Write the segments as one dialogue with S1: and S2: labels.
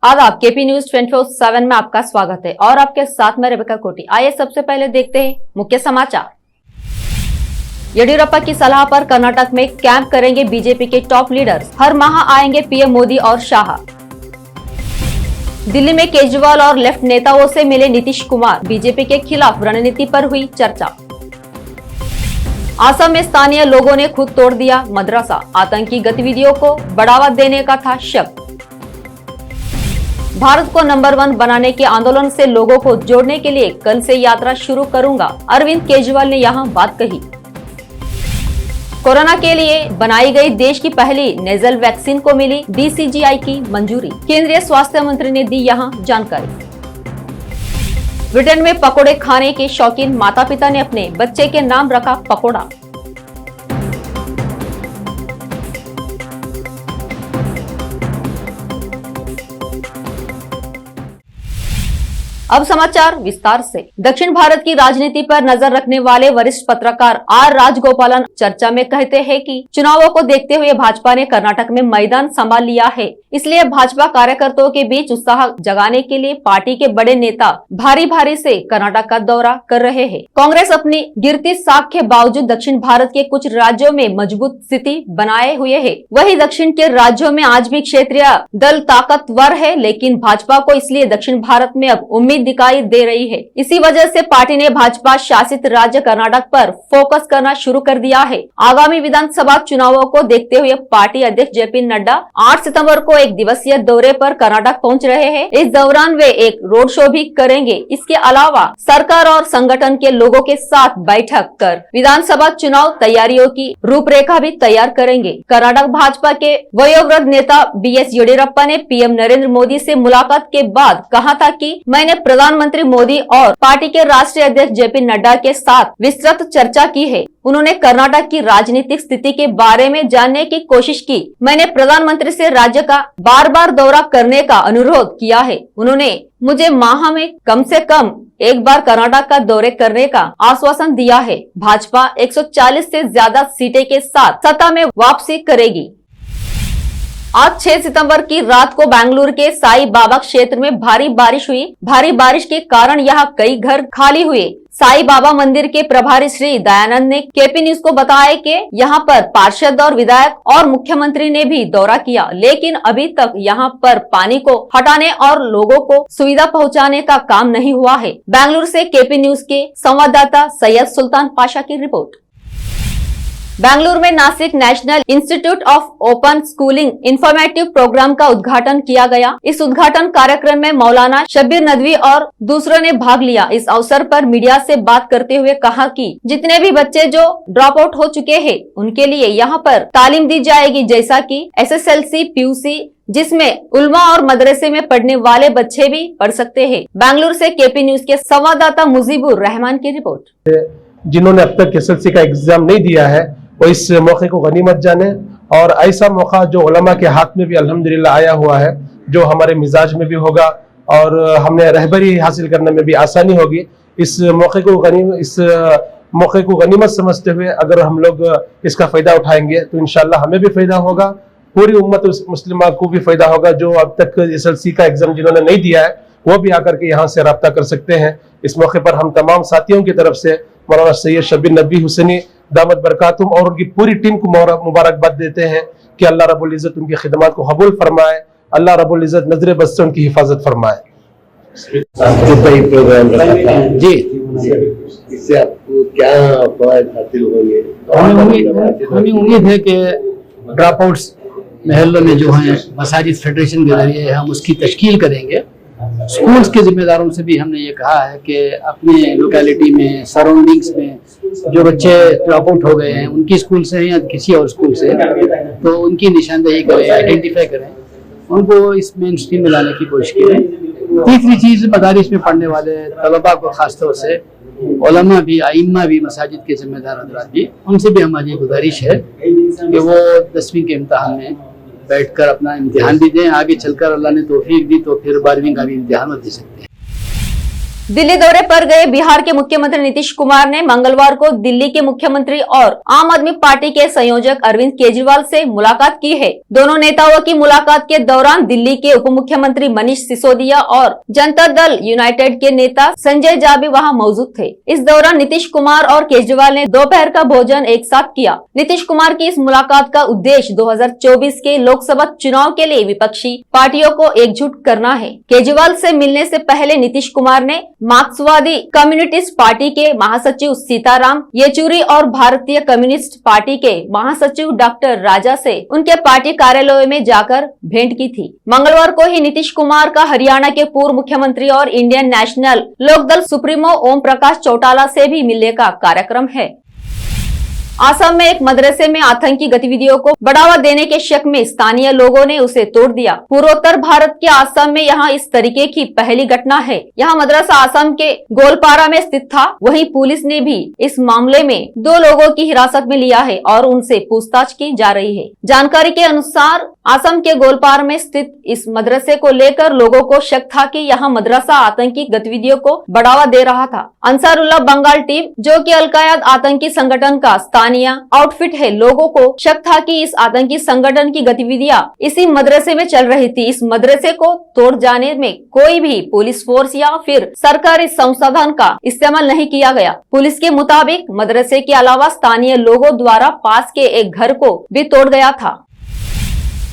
S1: आदाब, KP news 24/7 में आपका स्वागत है और आपके साथ में रेबिका कोटी। आइए सबसे पहले देखते हैं मुख्य समाचार। येडियुरप्पा की सलाह पर कर्नाटक में कैंप करेंगे बीजेपी के टॉप लीडर्स। हर माह आएंगे पीएम मोदी और शाह। दिल्ली में केजरीवाल और लेफ्ट नेताओं से मिले नीतीश कुमार। बीजेपी के खिलाफ रणनीति पर हुई चर्चा। असम में स्थानीय लोगों ने खुद तोड़ दिया मदरसा। आतंकी गतिविधियों को बढ़ावा देने का था शक। भारत को नंबर 1 बनाने के आंदोलन से लोगों को जोड़ने के लिए कल से यात्रा शुरू करूंगा, अरविंद केजरीवाल ने यहां बात कही। कोरोना के लिए बनाई गई देश की पहली नेजल वैक्सीन को मिली DCGI की मंजूरी। केंद्रीय स्वास्थ्य मंत्री ने दी यहां जानकारी। ब्रिटेन में पकोड़े खाने के शौकीन माता पिता ने अपने बच्चे के नाम रखा पकोड़ा। अब समाचार विस्तार से। दक्षिण भारत की राजनीति पर नजर रखने वाले वरिष्ठ पत्रकार R राजगोपालन चर्चा में कहते हैं कि चुनावों को देखते हुए भाजपा ने कर्नाटक में मैदान संभाल लिया है, इसलिए भाजपा कार्यकर्ताओं के बीच उत्साह जगाने के लिए पार्टी के बड़े नेता भारी से कर्नाटक का दौरा कर रहे हैं। कांग्रेस अपनी गिरती साख के बावजूद दक्षिण भारत के कुछ राज्यों में मजबूत स्थिति बनाए हुए है। वहीं दक्षिण के राज्यों में आज भी क्षेत्रीय दल ताकतवर है, लेकिन भाजपा को इसलिए दक्षिण भारत में अब उम्मीद दिखाई दे रही है। इसी वजह से पार्टी ने भाजपा शासित राज्य कर्नाटक पर फोकस करना शुरू कर दिया है। आगामी विधानसभा चुनावों को देखते हुए पार्टी अध्यक्ष JP नड्डा 8 सितंबर को एक दिवसीय दौरे पर कर्नाटक पहुंच रहे हैं। इस दौरान वे एक रोड शो भी करेंगे। इसके अलावा सरकार और संगठन के लोगों के साथ बैठक कर विधानसभा चुनाव तैयारियों की रूपरेखा भी तैयार करेंगे। कर्नाटक भाजपा के वयोवृद्ध नेता BS येडियुरप्पा ने PM नरेंद्र मोदी से मुलाकात के बाद कहा था कि मैंने प्रधानमंत्री मोदी और पार्टी के राष्ट्रीय अध्यक्ष JP नड्डा के साथ विस्तृत चर्चा की है। उन्होंने कर्नाटक की राजनीतिक स्थिति के बारे में जानने की कोशिश की। मैंने प्रधानमंत्री से राज्य का बार दौरा करने का अनुरोध किया है। उन्होंने मुझे माह में कम से कम एक बार कर्नाटक का दौरे करने का आश्वासन दिया है। भाजपा 140 से ज्यादा सीटें के साथ सत्ता में वापसी करेगी। आज 6 सितंबर की रात को बेंगलुरु के साई बाबा क्षेत्र में भारी बारिश हुई। भारी बारिश के कारण यहां कई घर खाली हुए। साई बाबा मंदिर के प्रभारी श्री दयानंद ने केपी न्यूज को बताया कि यहां पर पार्षद और विधायक और मुख्यमंत्री ने भी दौरा किया, लेकिन अभी तक यहां पर पानी को हटाने और लोगों को सुविधा पहुंचाने का काम नहीं हुआ है। बेंगलुरु से केपी न्यूज के संवाददाता सैयद सुल्तान पाशा की रिपोर्ट। बेंगलुरु में Nashik national institute of open schooling informative programme का उद्घाटन किया गया। इस उद्घाटन कार्यक्रम में मौलाना शब्बीर नदवी और दूसरों ने भाग लिया। इस अवसर पर मीडिया से बात करते हुए कहा कि जितने भी बच्चे जो ड्रॉप आउट हो चुके हैं उनके लिए यहाँ पर तालीम दी जाएगी, जैसा कि SSLC PUC जिसमें उल्मा और मदरसे में पढ़ने वाले बच्चे भी पढ़ सकते हैं। बेंगलुरु से केपी न्यूज के संवाददाता मुजीबुर रहमान की रिपोर्ट।
S2: जिन्होंने अब तक SSLC का एग्जाम नहीं दिया है वो इस मौके को गनीमत जाने, और ऐसा मौका जो उलमा के हाथ में भी अल्हम्दुलिल्लाह आया हुआ है, जो हमारे मिजाज में भी होगा और हमने रहबरी हासिल करने में भी आसानी होगी। इस मौके को गनीमत समझते हुए अगर हम लोग इसका फायदा उठाएंगे तो इंशाल्लाह हमें भी फायदा होगा, पूरी उम्मत मुस्लिमा को भी फायदा होगा। जो अब तक SSLC का एग्जाम जिन्होंने नहीं दिया है वो भी आकर के यहाँ से रब्ता कर सकते हैं। इस मौके पर हम तमाम साथियों की तरफ से मौलाना सैयद शब्बीर नदवी हुसैनी दामत बरकातुम और उनकी पूरी टीम को मुबारकबाद देते हैं कि अल्लाह रब्बुल इज्जत उनकी खिदमत को कबूल फरमाए, अल्लाह रब्बुल इज्जत नजर बस से उनकी हिफाजत फरमाए।
S3: जी, इससे आपको क्या फायदा हासिल होंगे? हमें उम्मीद है कि ड्रॉप आउट्स महल्लों में जो हैं मसाजिद फेडरेशन के जरिए हम उसकी तश्कील करेंगे। स्कूल्स के जिम्मेदारों से भी हमने ये कहा है कि अपने लोकेलिटी में, सराउंडिंग्स में जो बच्चे ड्रॉप आउट हो गए हैं उनकी स्कूल से या किसी और स्कूल से, तो उनकी निशानदेही करें, आइडेंटिफाई करें, उनको इस मेन स्ट्रीम में लाने की कोशिश करें। तीसरी चीज़, मदारिस में पढ़ने वाले तलबा को खासतौर से उलमा भी, आइम्मा भी, मसाजिद के जिम्मेदार हज़रात भी, उनसे भी हमारी गुजारिश है कि वो 10वीं के इम्तहान में बैठकर अपना इम्तिहान भी दें। आगे चलकर अल्लाह ने तौफीक दी तो फिर 12वीं का भी इम्तिहान दे सकते हैं।
S1: दिल्ली दौरे पर गए बिहार के मुख्यमंत्री नीतीश कुमार ने मंगलवार को दिल्ली के मुख्यमंत्री और आम आदमी पार्टी के संयोजक अरविंद केजरीवाल से मुलाकात की है। दोनों नेताओं की मुलाकात के दौरान दिल्ली के उप मुख्यमंत्री मनीष सिसोदिया और जनता दल यूनाइटेड के नेता संजय झा भी वहां मौजूद थे। इस दौरान नीतीश कुमार और केजरीवाल ने दोपहर का भोजन एक साथ किया। नीतीश कुमार की इस मुलाकात का उद्देश्य 2024 के लोकसभा चुनाव के लिए विपक्षी पार्टियों को एकजुट करना है। केजरीवाल से मिलने से पहले नीतीश कुमार ने मार्क्सवादी कम्युनिस्ट पार्टी के महासचिव सीताराम येचुरी और भारतीय कम्युनिस्ट पार्टी के महासचिव डॉक्टर राजा से उनके पार्टी कार्यालय में जाकर भेंट की थी। मंगलवार को ही नीतीश कुमार का हरियाणा के पूर्व मुख्यमंत्री और Indian national Lokdal supremo Om Prakash Chautala से भी मिलने का कार्यक्रम है। असम में एक मदरसे में आतंकी गतिविधियों को बढ़ावा देने के शक में स्थानीय लोगों ने उसे तोड़ दिया। पूर्वोत्तर भारत के असम में यहां इस तरीके की पहली घटना है। यहां मदरसा असम के गोलपारा में स्थित था। वहीं पुलिस ने भी इस मामले में 2 लोगों की हिरासत में लिया है और उनसे पूछताछ की जा रही है। जानकारी के अनुसार असम के गोलपारा में स्थित इस मदरसे को लेकर लोगों को शक था कि यहां मदरसा आतंकी गतिविधियों को बढ़ावा दे रहा था। अंसारुल्लाह बंगाल टीम, जो कि अलकायदा आतंकी संगठन का आउटफिट है, लोगों को शक था कि इस आतंकी संगठन की गतिविधियां इसी मदरसे में चल रही थी। इस मदरसे को तोड़ जाने में कोई भी पुलिस फोर्स या फिर सरकारी संसाधन का इस्तेमाल नहीं किया गया। पुलिस के मुताबिक मदरसे के अलावा स्थानीय लोगों द्वारा पास के एक घर को भी तोड़ गया था।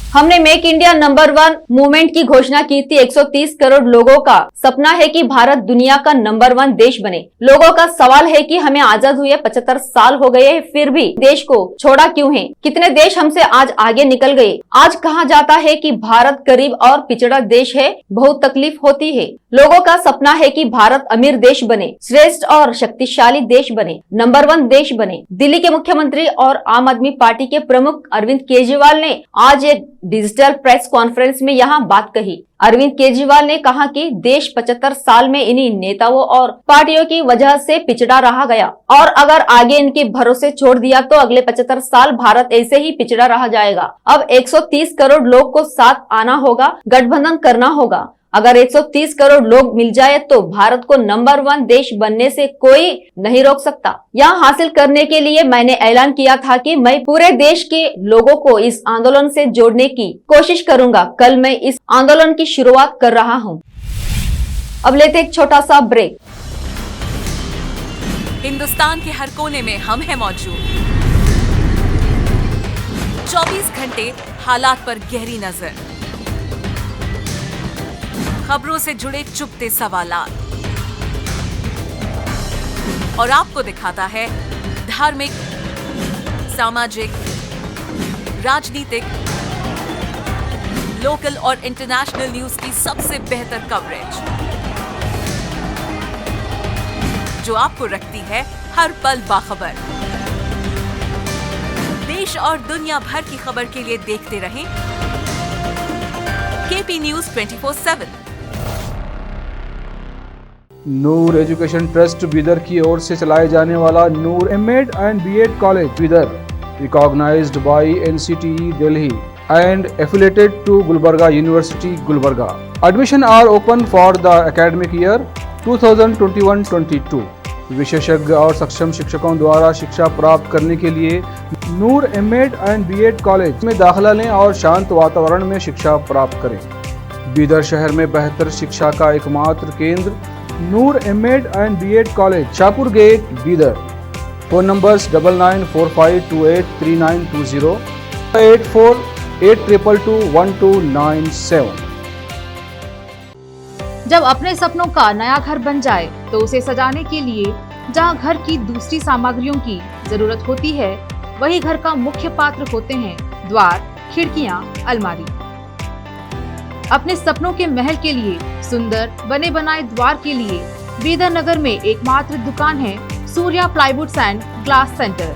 S1: हमने मेक इंडिया नंबर 1 मूवमेंट की घोषणा की थी। 130 करोड़ लोगों का सपना है कि भारत दुनिया का नंबर 1 देश बने। लोगों का सवाल है कि हमें आजाद हुए 75 साल हो गए हैं, फिर भी देश को छोड़ा क्यों है? कितने देश हमसे आज आगे निकल गए? आज कहा जाता है कि भारत गरीब और पिछड़ा देश है, बहुत तकलीफ होती है। लोगों का सपना है कि भारत अमीर देश बने, श्रेष्ठ और शक्तिशाली देश बने, नंबर 1 देश बने। दिल्ली के मुख्यमंत्री और आम आदमी पार्टी के प्रमुख अरविंद केजरीवाल ने आज एक डिजिटल प्रेस कॉन्फ्रेंस में यहां बात कही। अरविंद केजरीवाल ने कहा कि देश 75 साल में इन्हीं नेताओं और पार्टियों की वजह से पिछड़ा रहा गया और अगर आगे इनके भरोसे छोड़ दिया तो अगले 75 साल भारत ऐसे ही पिछड़ा रह जाएगा। अब 130 करोड़ लोग को साथ आना होगा, गठबंधन करना होगा। अगर 130 करोड़ लोग मिल जाए तो भारत को नंबर 1 देश बनने से कोई नहीं रोक सकता। यह हासिल करने के लिए मैंने ऐलान किया था कि मैं पूरे देश के लोगों को इस आंदोलन से जोड़ने की कोशिश करूंगा। कल मैं इस आंदोलन की शुरुआत कर रहा हूं। अब लेते एक छोटा सा ब्रेक।
S4: हिंदुस्तान के हर कोने में हम हैं मौजूद। 24 घंटे हालात पर गहरी नजर, खबरों से जुड़े चुपते सवालात और आपको दिखाता है धार्मिक, सामाजिक, राजनीतिक, लोकल और इंटरनेशनल न्यूज की सबसे बेहतर कवरेज, जो आपको रखती है हर पल बाखबर। देश और दुनिया भर की खबर के लिए देखते रहें KP news 24/7।
S5: Noor education trust Bidar की ओर से चलाए जाने वाला Noor MEd and BEd college Bidar, recognised by NCTE Delhi and affiliated to Gulbarga university Gulbarga. Admission are open for the academic year 2021-22। विशेषज्ञ और सक्षम शिक्षकों द्वारा शिक्षा प्राप्त करने के लिए नूर एमएड एंड बीएड कॉलेज में दाखिला लें और शांत वातावरण में शिक्षा प्राप्त करें। बीदर शहर में बेहतर शिक्षा का एकमात्र केंद्र Noor MEd and BEd college, Shahpur gate, Bidar. Phone numbers 9945283920, 8482221297।
S6: जब अपने सपनों का नया घर बन जाए तो उसे सजाने के लिए जहां घर की दूसरी सामग्रियों की जरूरत होती है, वही घर का मुख्य पात्र होते हैं द्वार, खिड़कियां, अलमारी। अपने सपनों के महल के लिए सुंदर बने बनाए द्वार के लिए बीदर नगर में एकमात्र दुकान है Surya plywoods and glass centre,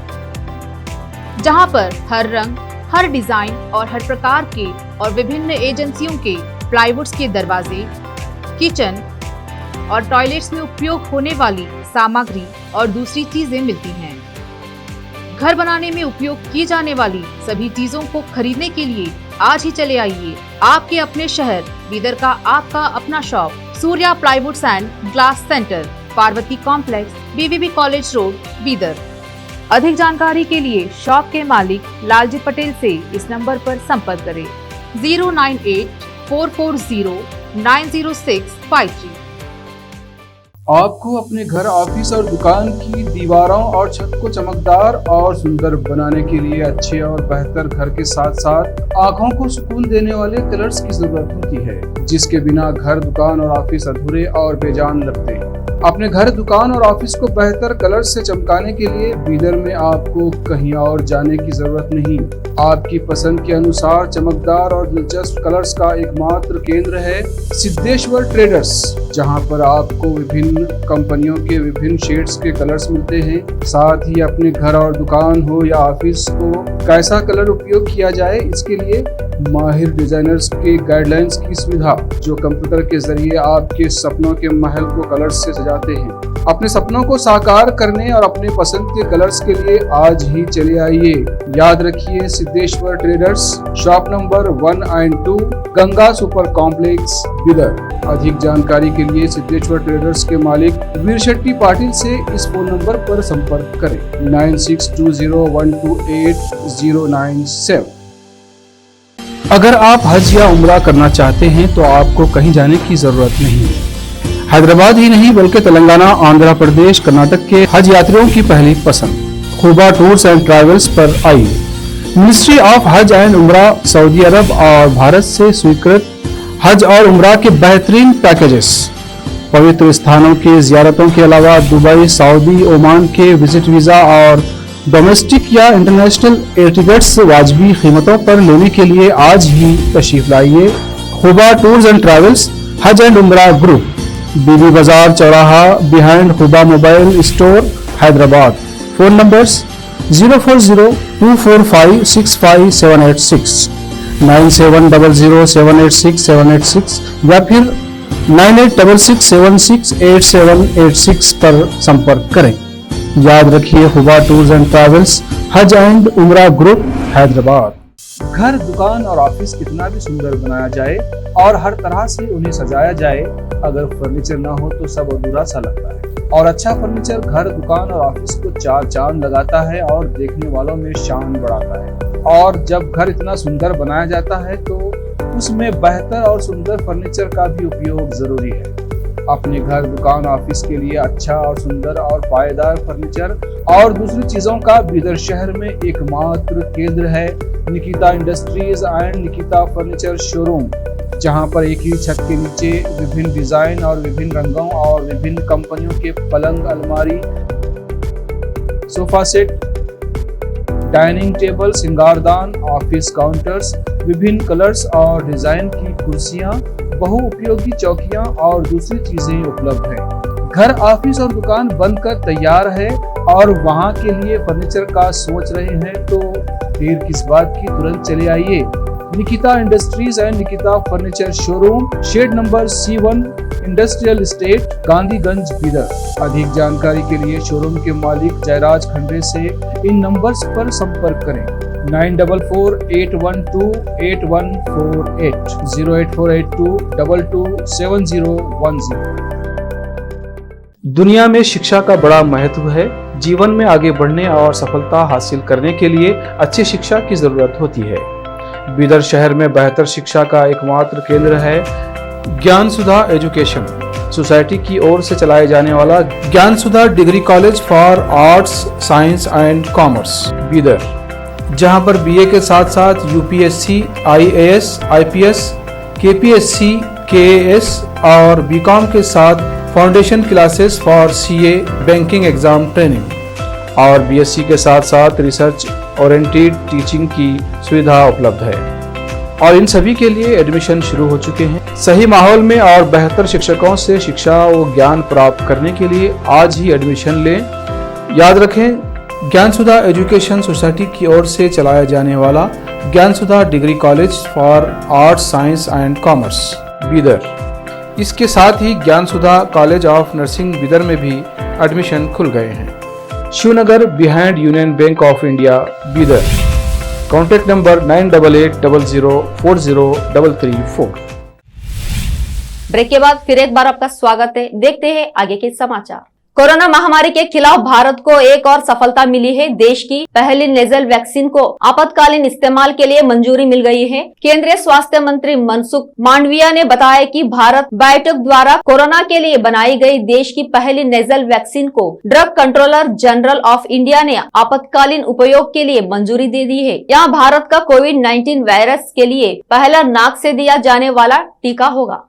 S6: जहां पर हर रंग, हर डिजाइन और हर प्रकार के और विभिन्न एजेंसियों के प्लाईवुड्स के दरवाजे, किचन और टॉयलेट्स में उपयोग होने वाली सामग्री और दूसरी चीजें मिलती हैं। घर बनाने में उपयोग की जाने वाली सभी चीजों को खरीदने के लिए आज ही चले आइए आपके अपने शहर बीदर का आपका अपना shop Surya plywoods and glass centre, Parvati complex, BVB college road, Bidar. अधिक जानकारी के लिए शॉप के मालिक लालजी पटेल से इस नंबर पर संपर्क करें 098-440-90653।
S5: आपको अपने घर, ऑफिस और दुकान की दीवारों और छत को चमकदार और सुंदर बनाने के लिए अच्छे और बेहतर घर के साथ साथ आंखों को सुकून देने वाले कलर्स की जरूरत होती है, जिसके बिना घर, दुकान और ऑफिस अधूरे और बेजान लगते हैं। अपने घर, दुकान और ऑफिस को बेहतर कलर से चमकाने के लिए बीदर में आपको कहीं और जाने की जरूरत नहीं। आपकी पसंद के अनुसार चमकदार और दिलचस्प कलर्स का एकमात्र केंद्र है सिद्धेश्वर ट्रेडर्स, जहां पर आपको विभिन्न कंपनियों के विभिन्न शेड्स के कलर्स मिलते हैं। साथ ही अपने घर और दुकान हो या ऑफिस को कैसा कलर उपयोग किया जाए, इसके लिए माहिर डिजाइनर्स के गाइडलाइंस की सुविधा, जो कंप्यूटर के जरिए आपके सपनों के महल को कलर्स से सजाते हैं। अपने सपनों को साकार करने और अपने पसंद के कलर्स के लिए आज ही चले आइए। याद रखिए, Siddheshwar traders, shop number 1 and 2, Ganga super complex, Bidar. अधिक जानकारी के लिए सिद्धेश्वर ट्रेडर्स के मालिक वीर शेट्टी पाटिल से इस फोन नंबर पर संपर्क करें 9620128097। अगर आप हज या उम्रा करना चाहते हैं तो आपको कहीं जाने की जरूरत नहीं है। हैदराबाद ही नहीं बल्कि तेलंगाना, आंध्र प्रदेश, कर्नाटक के हज यात्रियों की पहली पसंद खुबा टूर्स एंड ट्रैवल्स पर आई। मिनिस्ट्री ऑफ हज एंड उम्रा सऊदी अरब और भारत से स्वीकृत हज और उम्रा के बेहतरीन पैकेजेस, पवित्र स्थानों की जियारतों के अलावा दुबई, सऊदी, ओमान के विजिट वीजा और डोमेस्टिक या इंटरनेशनल एयर टिकट्स वाजबी कीमतों पर लेने के लिए आज ही तशरीफ लाइए। Khuba tours and travels, hajj and umrah group, BB Bazar चौराहा, behind Khuba mobile store, Hyderabad. Phone numbers 04024565786, 9700786786 या फिर 9866768786 पर संपर्क करें। याद रखिए, खुबा tours and travels, hajj and umrah group, Hyderabad. घर, दुकान और ऑफिस कितना भी सुंदर बनाया जाए और हर तरह से उन्हें सजाया जाए, अगर फर्नीचर ना हो तो सब अधूरा सा लगता है। और अच्छा फर्नीचर घर, दुकान और ऑफिस को चार चांद लगाता है और देखने वालों में शान बढ़ाता है। और जब घर इतना सुंदर बनाया जाता है तो उसमें बेहतर और सुंदर फर्नीचर का भी उपयोग जरूरी है। अपने घर, दुकान, ऑफिस के लिए अच्छा और सुंदर और पायदार फर्नीचर और दूसरी चीजों का बीदर शहर में एकमात्र केंद्र है Nikita industries and Nikita furniture showroom, जहां पर एक ही छत के नीचे विभिन्न डिजाइन और विभिन्न रंगों और विभिन्न कंपनियों के पलंग, अलमारी, सोफा सेट, डाइनिंग टेबल, सिंगारदान, ऑफिस काउंटर्स, विभिन्न कलर्स और डिजाइन की कुर्सियां, बहुउपयोगी चौकियां और दूसरी चीजें उपलब्ध हैं। घर, ऑफिस और दुकान बनकर तैयार है और वहां के लिए फर्नीचर का सोच रहे हैं तो देर किस बात की, तुरंत चले आइए। Nikita industries and Nikita furniture showroom, shed number C1, industrial estate, Gandhiganj, Bidar. अधिक जानकारी के लिए शोरूम के मालिक जयराज खंडे से इन नंबर्स पर संपर्क करें 9448128148, 08482227010। दुनिया में शिक्षा का बड़ा महत्व है। जीवन में आगे बढ़ने और सफलता हासिल करने के लिए अच्छी शिक्षा की जरूरत होती है। बीदर शहर में बेहतर शिक्षा का एकमात्र केंद्र है ज्ञान सुधा एजुकेशन सोसाइटी की ओर से चलाए जाने वाला Gyan Sudha degree college for arts, science and commerce, Bidar, जहां पर बीए के साथ साथ UPSC, IAS, IPS, KPSC, KAS और बीकॉम के साथ foundation classes for CA, banking exam training और बीएससी के साथ साथ रिसर्च ओरिएंटेड टीचिंग की सुविधा उपलब्ध है और इन सभी के लिए एडमिशन शुरू हो चुके हैं। सही माहौल में और बेहतर शिक्षकों से शिक्षा व ज्ञान प्राप्त करने के लिए आज ही एडमिशन लें। याद रखें, ज्ञान सुधा एजुकेशन सोसाइटी की ओर से चलाया जाने वाला Gyan Sudha degree college for arts, science and commerce, Bidar. इसके साथ ही Gyan Sudha college of nursing Bidar में भी एडमिशन खुल गए हैं। Shivnagar, behind Union Bank of India, Bidar. Contact number 9880040334।
S1: Break के बाद फिर एक बार आपका स्वागत है। देखते हैं आगे के समाचार। कोरोना महामारी के खिलाफ भारत को एक और सफलता मिली है। देश की पहली नेजल वैक्सीन को आपातकालीन इस्तेमाल के लिए मंजूरी मिल गई है। केंद्रीय स्वास्थ्य मंत्री मनसुख मांडविया ने बताया कि भारत बायोटेक द्वारा कोरोना के लिए बनाई गई देश की पहली नेजल वैक्सीन को drug controller general of India ने आपातकालीन उपयोग के लिए मंजूरी दे दी है। यहाँ भारत का कोविड-19 वायरस के लिए पहला नाक से दिया जाने वाला टीका होगा।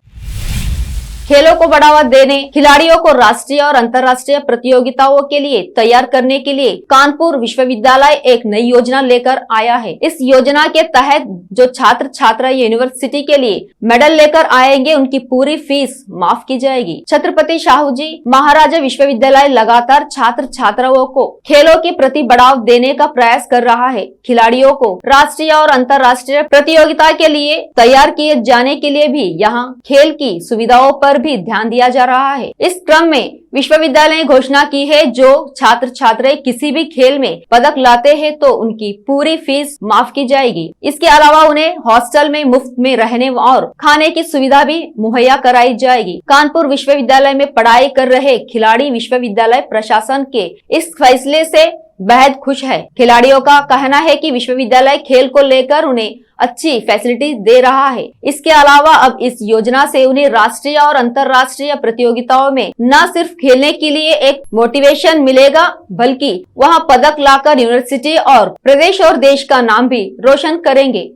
S1: खेलों को बढ़ावा देने, खिलाड़ियों को राष्ट्रीय और अंतर्राष्ट्रीय प्रतियोगिताओं के लिए तैयार करने के लिए कानपुर विश्वविद्यालय एक नई योजना लेकर आया है। इस योजना के तहत जो छात्र छात्रा यूनिवर्सिटी के लिए मेडल लेकर आएंगे उनकी पूरी फीस माफ की जाएगी। छत्रपति शाहूजी महाराज विश्वविद्यालय लगातार छात्र छात्राओं को खेलों के प्रति बढ़ावा देने का प्रयास कर रहा है। खिलाड़ियों को राष्ट्रीय और अंतर्राष्ट्रीय प्रतियोगिता के लिए तैयार किए जाने के लिए भी यहाँ खेल की सुविधाओं पर भी ध्यान दिया जा रहा है। इस क्रम में विश्वविद्यालय ने घोषणा की है, जो छात्र छात्राएं किसी भी खेल में पदक लाते हैं तो उनकी पूरी फीस माफ की जाएगी। इसके अलावा उन्हें हॉस्टल में मुफ्त में रहने और खाने की सुविधा भी मुहैया कराई जाएगी। कानपुर विश्वविद्यालय में पढ़ाई कर रहे खिलाड़ी विश्वविद्यालय प्रशासन के इस फैसले से बेहद खुश है। खिलाड़ियों का कहना है कि विश्वविद्यालय खेल को लेकर उन्हें अच्छी फैसिलिटी दे रहा है। इसके अलावा अब इस योजना से उन्हें राष्ट्रीय और अंतर्राष्ट्रीय प्रतियोगिताओं में न सिर्फ खेलने के लिए एक मोटिवेशन मिलेगा, बल्कि वहां पदक लाकर यूनिवर्सिटी और प्रदेश और देश का नाम भी रोशन करेंगे।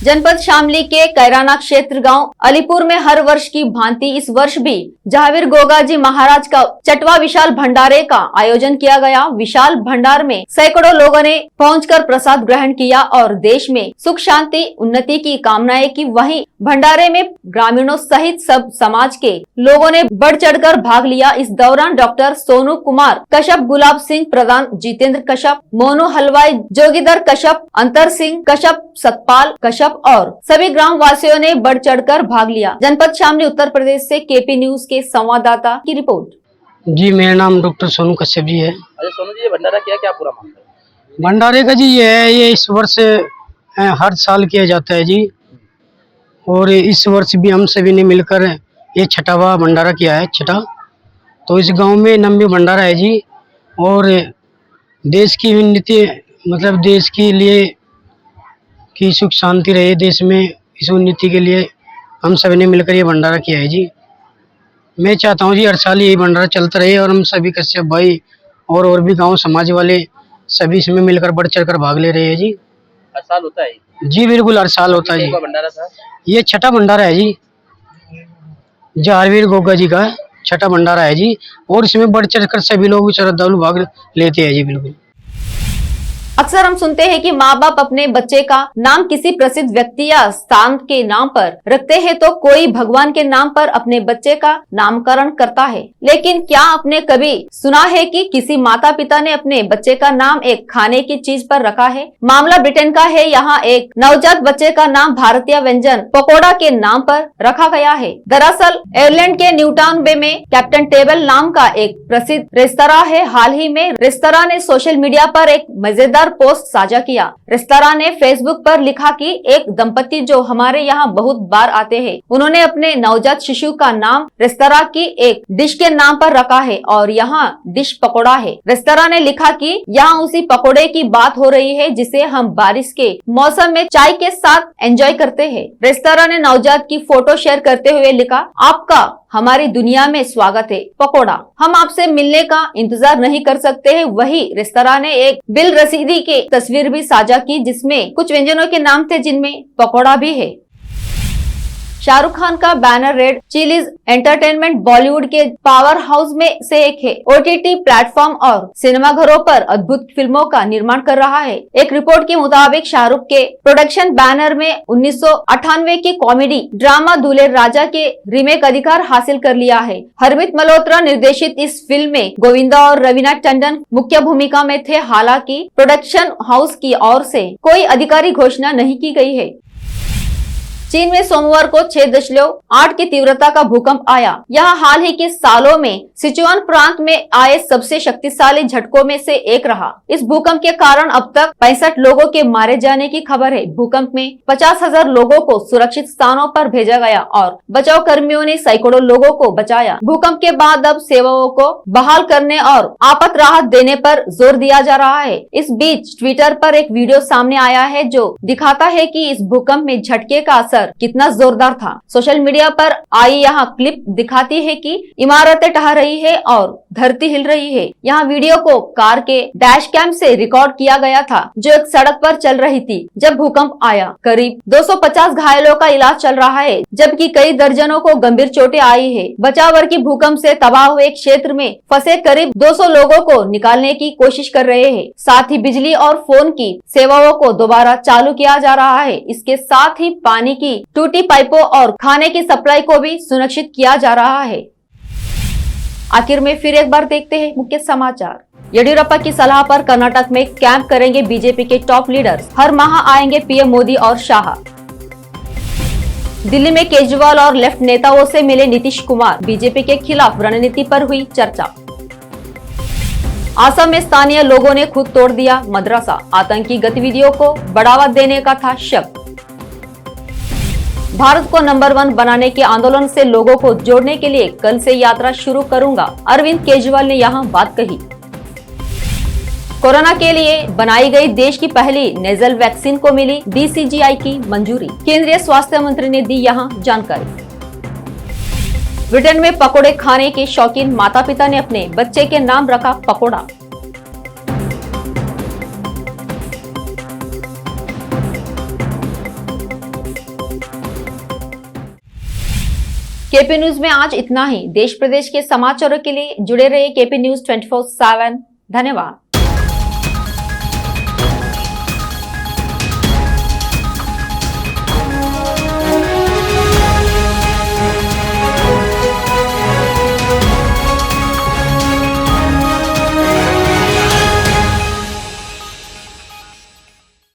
S1: जनपद शामली के कैराना क्षेत्र गांव अलीपुर में हर वर्ष की भांति इस वर्ष भी जहावीर गोगाजी महाराज का छठवां विशाल भंडारे का आयोजन किया गया। विशाल भंडार में सैकड़ों लोगों ने पहुंचकर प्रसाद ग्रहण किया और देश में सुख शांति उन्नति की कामनाएं की। वहीं भंडारे में ग्रामीणों सहित सब समाज के लोगों ने बढ़ चढ़कर भाग लिया। इस दौरान डॉक्टर सोनू कुमार कश्यप, गुलाब सिंह प्रधान, जितेंद्र कश्यप, मोनू हलवाई, जोगीधर कश्यप, अंतर सिंह कश्यप, सतपाल कश्यप और सभी ग्राम वासियों ने बढ़ चढ़कर भाग लिया। जनपद शामली उत्तर प्रदेश से केपी न्यूज के संवाददाता की रिपोर्ट।
S7: जी, मेरा नाम डॉक्टर सोनू कश्यप जी है।
S8: अच्छा सोनू जी, ये भंडारा क्या पूरा मामला है?
S7: भंडारे का जी ये इस वर्ष हर साल किया जाता है जी, और इस वर्ष भी हम सभी ने मिलकर ये छठावां भंडारा किया है, छठा। तो इस गांव में नम्बी भंडारा है जी, और देश की उन्नति, मतलब देश के लिए की सुख शांति रहे देश में, इस उन्नति के लिए हम सभी ने मिलकर ये भंडारा किया है जी। मैं चाहता हूँ जी हर साल यही भंडारा चलता रहे और हम सभी कश्यप भाई और भी गांव समाज वाले सभी इसमें मिलकर बढ़ चढ़ कर भाग ले रहे हैं जी।
S8: हर साल होता है
S7: जी? बिल्कुल हर साल होता है जी।
S8: भंडारा था
S7: ये छठा भंडारा है जी, जहावीर गोगा जी का छठा भंडारा है जी, और इसमें बढ़ चढ़ कर सभी लोग श्रद्धालु भाग लेते हैं जी। बिल्कुल
S1: अक्सर हम सुनते हैं कि माँ बाप अपने बच्चे का नाम किसी प्रसिद्ध व्यक्ति या स्थान के नाम पर रखते हैं, तो कोई भगवान के नाम पर अपने बच्चे का नामकरण करता है। लेकिन क्या आपने कभी सुना है कि किसी माता पिता ने अपने बच्चे का नाम एक खाने की चीज पर रखा है? मामला ब्रिटेन का है। यहाँ एक नवजात बच्चे का नाम भारतीय व्यंजन पकोड़ा के नाम पर रखा गया है। दरअसल आयरलैंड के न्यूटाउन बे में कैप्टन टेबल नाम का एक प्रसिद्ध रेस्तरां है। हाल ही में रेस्तरां ने सोशल मीडिया पर एक मजेदार पोस्ट साझा किया। रेस्तरां ने फेसबुक पर लिखा कि एक दंपति जो हमारे यहाँ बहुत बार आते हैं, उन्होंने अपने नवजात शिशु का नाम रेस्तरां की एक डिश के नाम पर रखा है और यहाँ डिश पकोड़ा है। रेस्तरां ने लिखा कि यहाँ उसी पकोड़े की बात हो रही है जिसे हम बारिश के मौसम में चाय के साथ एंजॉय करते हैं। रेस्तरां ने नवजात की फोटो शेयर करते हुए लिखा, आपका हमारी दुनिया में स्वागत है पकोड़ा, हम आपसे मिलने का इंतजार नहीं कर सकते हैं। वही रेस्तरां ने एक बिल रसीदी की तस्वीर भी साझा की जिसमें कुछ व्यंजनों के नाम थे जिनमें पकोड़ा भी है। शाहरुख खान का banner red chillies entertainment Bollywood के पावर हाउस में से एक है। ओटीटी प्लेटफॉर्म और सिनेमाघरों पर अद्भुत फिल्मों का निर्माण कर रहा है। एक रिपोर्ट के मुताबिक शाहरुख के प्रोडक्शन बैनर में 1998 की कॉमेडी ड्रामा दूल्हे राजा के रीमेक अधिकार हासिल कर लिया है। हरमीत मल्होत्रा निर्देशित इस फिल्म में गोविंदा और रवीना टंडन मुख्य भूमिका में थे। हालांकि प्रोडक्शन हाउस की ओर से कोई आधिकारिक घोषणा नहीं की गई है। चीन में सोमवार को 6.8 की तीव्रता का भूकंप आया। यह हाल ही के सालों में सिचुआन प्रांत में आए सबसे शक्तिशाली झटकों में से एक रहा। इस भूकंप के कारण अब तक 65 लोगों के मारे जाने की खबर है। भूकंप में 50,000 लोगों को सुरक्षित स्थानों पर भेजा गया और बचाव कर्मियों ने सैकड़ों लोगों को बचाया। भूकंप के बाद अब सेवाओं को बहाल करने और आपात राहत देने पर जोर दिया जा रहा है। इस बीच ट्विटर पर एक वीडियो सामने आया है जो दिखाता है कि इस भूकंप में झटके का असर कितना जोरदार था। सोशल मीडिया पर आई यह क्लिप दिखाती है कि इमारतें ढह रही है और धरती हिल रही है। यहाँ वीडियो को कार के डैश कैम से रिकॉर्ड किया गया था जो एक सड़क पर चल रही थी जब भूकंप आया। करीब 250 घायलों का इलाज चल रहा है जबकि कई दर्जनों को गंभीर चोटें आई है। बचाव वर्ग की भूकंप से तबाह हुए क्षेत्र में फंसे करीब 200 लोगों को निकालने की कोशिश कर रहे हैं। साथ ही बिजली और फोन की सेवाओं को दोबारा चालू किया जा रहा है। इसके साथ ही पानी की टूटी पाइपों और खाने की सप्लाई को भी सुनिश्चित किया जा रहा है। आखिर में फिर एक बार देखते हैं मुख्य समाचार। येडियुरप्पा की सलाह पर कर्नाटक में कैंप करेंगे बीजेपी के टॉप लीडर्स। हर माह आएंगे पीएम मोदी और शाह। दिल्ली में केजरीवाल और लेफ्ट नेताओं से मिले नीतीश कुमार। बीजेपी के खिलाफ रणनीति पर हुई चर्चा। असम में स्थानीय लोगों ने खुद तोड़ दिया मदरसा। आतंकी गतिविधियों को बढ़ावा देने का था शक। भारत को नंबर 1 बनाने के आंदोलन से लोगों को जोड़ने के लिए कल से यात्रा शुरू करूंगा। अरविंद केजरीवाल ने यहां बात कही। कोरोना के लिए बनाई गई देश की पहली नेजल वैक्सीन को मिली DCGI की मंजूरी। केंद्रीय स्वास्थ्य मंत्री ने दी यहां जानकारी। ब्रिटेन में पकोड़े खाने के शौकीन माता पिता ने अपने बच्चे के नाम रखा पकोड़ा। केपी न्यूज में आज इतना ही। देश प्रदेश के समाचारों के लिए जुड़े रहिए केपी न्यूज 24/7। धन्यवाद।